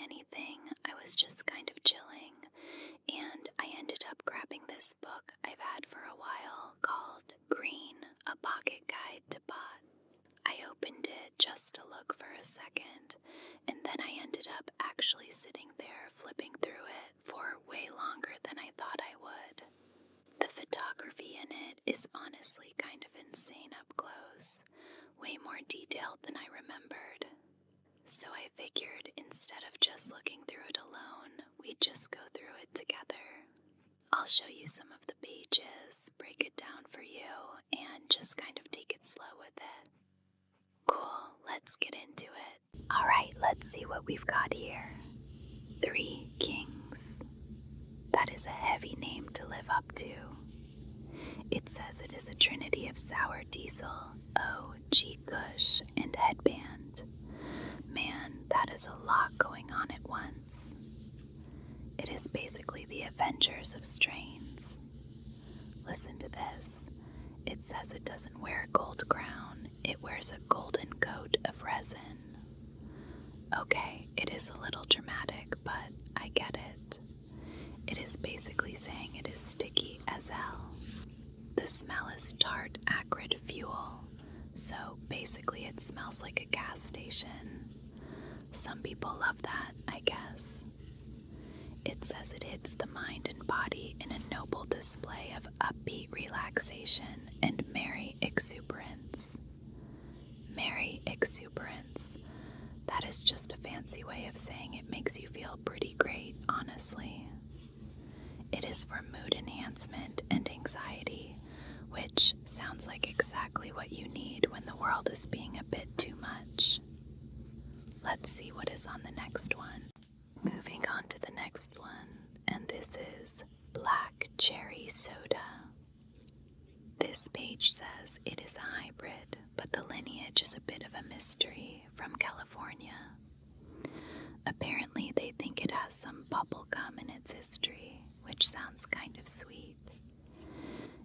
anything. I was just kind of chilling, and I ended up grabbing this book I've had for a while called Green, A Pocket Guide to Pot. I opened it just to look for a second, and then I ended up actually sitting there flipping through it for way longer than I thought I would. The photography in it is honestly kind of insane up close, way more detailed than I remembered. So I figured instead of just looking through it alone, we'd just go through it together. I'll show you some of the pages, break it down for you, and just kind of take it slow with it. Cool, let's get into it. Alright, let's see what we've got here. 3 Kingz. That is a heavy name to live up to. It says it is a trinity of sour diesel, OG Kush, and headband. Man, that is a lot going on at once. It is basically the Avengers of strains. Listen to this. It says it doesn't wear a gold crown, it wears a golden coat of resin. Okay, it is a little dramatic, but I get it. It is basically saying it is sticky as hell. The smell is tart, acrid fuel, so basically it smells like a gas station. Some people love that, I guess. It says it hits the mind and body in a noble display of upbeat relaxation and merry exuberance. Merry exuberance. That is just a fancy way of saying it makes you feel pretty great, honestly. It is for mood enhancement and anxiety, which sounds like exactly what you need when the world is being a bit too much. Let's see what is on the next one. Moving on to the next one, and this is Black Cherry Soda. This page says it is a hybrid, but the lineage is a bit of a mystery from California. Apparently they think it has some bubble gum in its history, which sounds kind of sweet.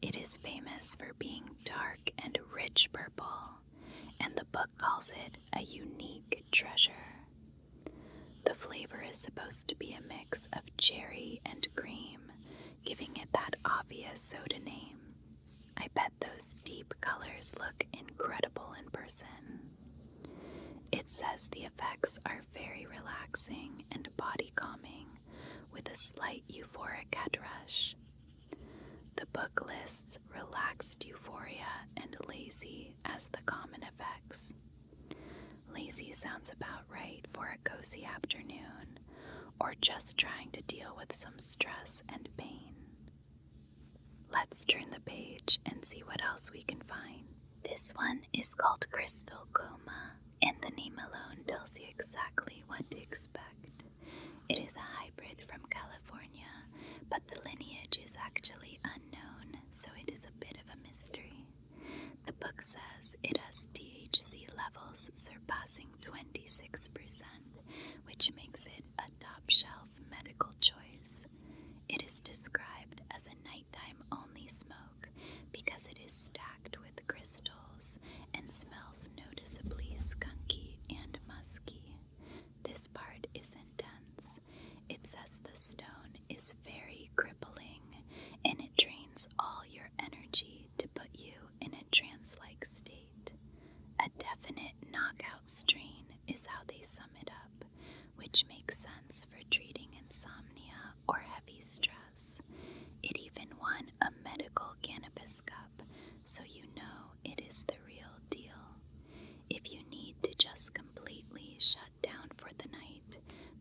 It is famous for being dark and rich purple, and the book calls it a unique treasure. The flavor is supposed to be a mix of cherry and cream, giving it that obvious soda name. I bet those deep colors look incredible in person. It says the effects are very relaxing and body calming, with a slight euphoric head rush. The book lists relaxed euphoria and lazy as the common effects. Lazy sounds about right for a cozy afternoon, or just trying to deal with some stress and pain. Let's turn the page and see what else we can find. This one is called Crystal Coma, and the name alone tells you exactly what to expect. It is a hybrid from California, but the lineage is actually unknown, so it is a bit of a mystery. The book says it has THC levels surpassing 26%, which makes it a top-shelf medical choice. It is described as a nighttime-only smoke because it is stacked with crystals and smells noticeably skunky and musky. This part is intense. It says the stone is very crippling, and it drains all your energy to put you in a trance-like state. A definite knockout strain is how they sum it up, which makes sense for treating insomnia or heavy stress. It even won a medical cannabis cup, so you know it is the real deal. If you need to just completely shut down for the night,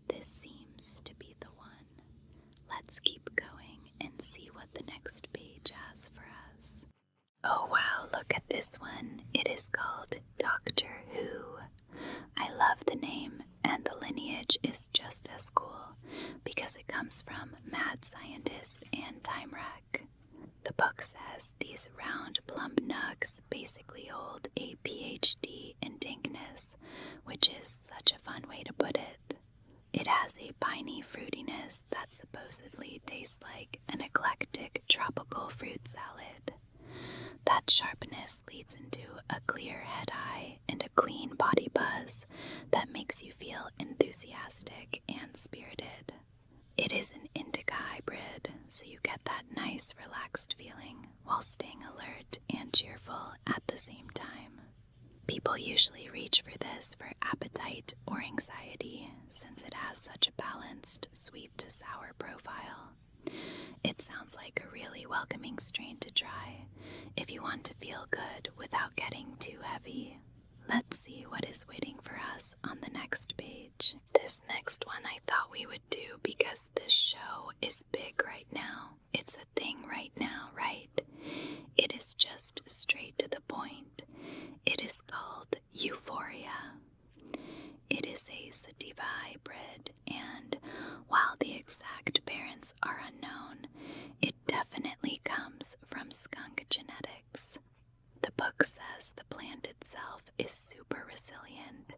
this seems to be the one. Let's keep going and see what the next page has for us. Oh wow, look at this one. It is called Doctor Who. I love the name, and the lineage is just as cool because it comes from Mad Scientist and Time Wreck. The book says these round, plump nugs basically hold a PhD in dankness, which is such a fun way to put it. It has a piney fruitiness that supposedly tastes like an eclectic tropical fruit salad. That sharpness leads into a clear head-eye and a clean body buzz that makes you feel enthusiastic and spirited. It is an indica hybrid, so you get that nice relaxed feeling while staying alert and cheerful at the same time. People usually reach for this for appetite or anxiety since it has such a balanced sweet to sour profile. It sounds like a really welcoming strain to try if you want to feel good without getting too heavy. Let's see what is waiting for us on the next page. This next one I thought we would do because this show is big right now. It's a thing right now, right? It is just straight to the point. It is called Euphoria. It is a sativa hybrid, and while the exact parents are unknown, it definitely comes from skunk genetics. The book says the plant itself is super resilient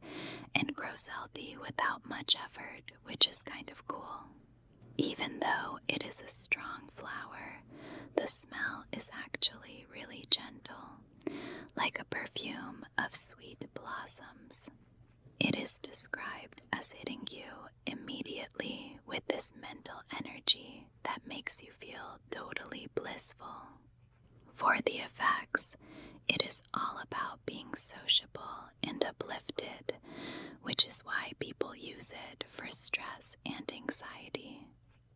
and grows healthy without much effort, which is kind of cool. Even though it is a strong flower, the smell is actually really gentle, like a perfume of sweet blossoms. It is described as hitting you immediately with this mental energy that makes you feel totally blissful. For the effects, it is all about being sociable and uplifted, which is why people use it for stress and anxiety.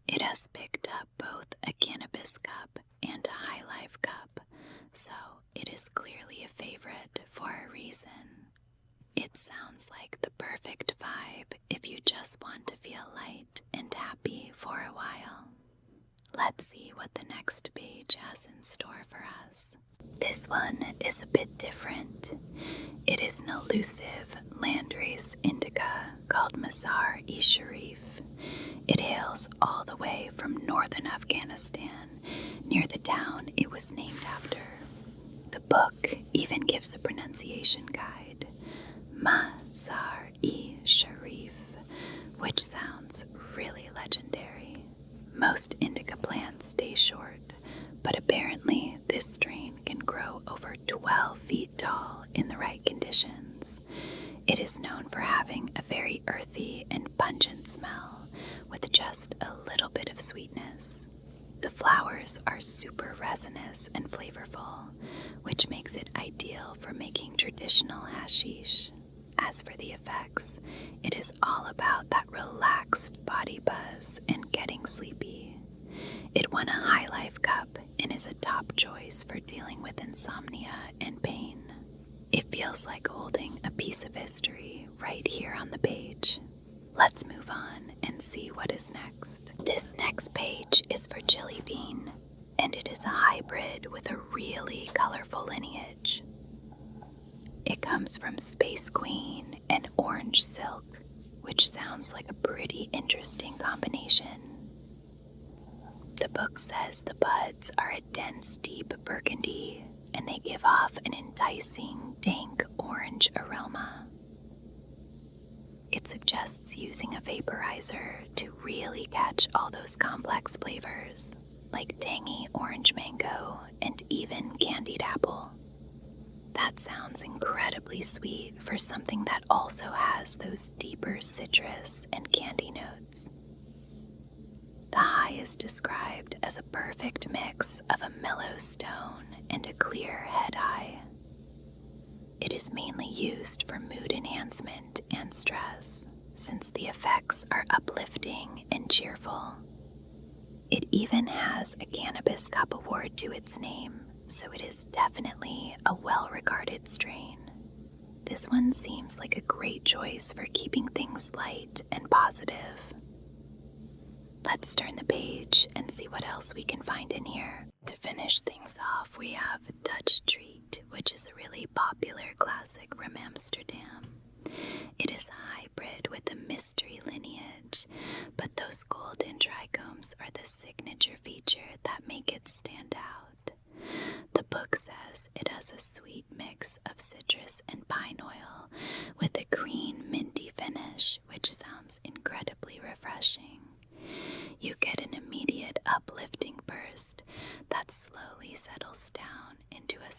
It has picked up both a cannabis cup and a high life cup, so it is clearly a favorite for a reason. It sounds like the perfect vibe if you just want to feel light and happy for a while. Let's see what the next page has in store for us. This one is a bit different. It is an elusive landrace indica called Mazar-I-Sharif. It hails all the way from northern Afghanistan, near the town it was named after. The book even gives a pronunciation guide, Mazar-I-Sharif, which sounds really legendary. Most indica plants stay short, but apparently this strain can grow over 12 feet tall in the right conditions. It is known for having a very earthy and pungent smell with just a little bit of sweetness. The flowers are super resinous and flavorful, which makes it ideal for making traditional hashish. As for the effects, it is all about that relaxed body buzz and getting sleepy. It won a High Life Cup and is a top choice for dealing with insomnia and pain. It feels like holding a piece of history right here on the page. Let's move on and see what is next. This next page is for Jilly Bean, and it is a hybrid with a really colorful lineage. It comes from Space Queen and Orange Silk, which sounds like a pretty interesting combination. The book says the buds are a dense, deep burgundy, and they give off an enticing, dank orange aroma. It suggests using a vaporizer to really catch all those complex flavors, like tangy orange mango and even candied apple. That sounds incredibly sweet for something that also has those deeper citrus and candy notes. The high is described as a perfect mix of a mellow stone and a clear head high. It is mainly used for mood enhancement and stress, since the effects are uplifting and cheerful. It even has a Cannabis Cup award to its name, so it is definitely a well-regarded strain. This one seems like a great choice for keeping things light and positive. Let's turn the page and see what else we can find in here. To finish things off, we have Dutch Treat, which is a really popular classic from Amsterdam. It is a hybrid with a mystery lineage, but those golden trichomes are the signature feature that make it stand out. The book says it has a sweet mix of citrus and pine oil with a green minty finish, which sounds incredibly refreshing. You get an immediate uplifting burst that slowly settles down into a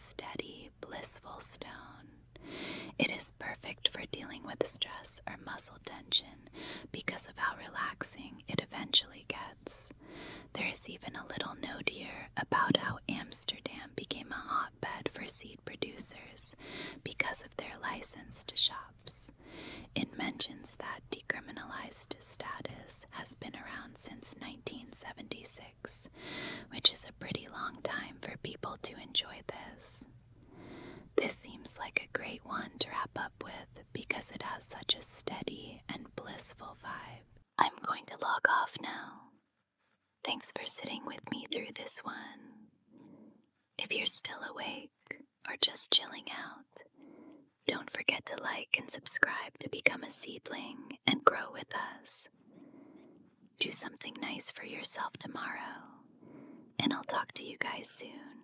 like a great one to wrap up with because it has such a steady and blissful vibe. I'm going to log off now. Thanks for sitting with me through this one. If you're still awake or just chilling out, don't forget to like and subscribe to become a seedling and grow with us. Do something nice for yourself tomorrow, and I'll talk to you guys soon.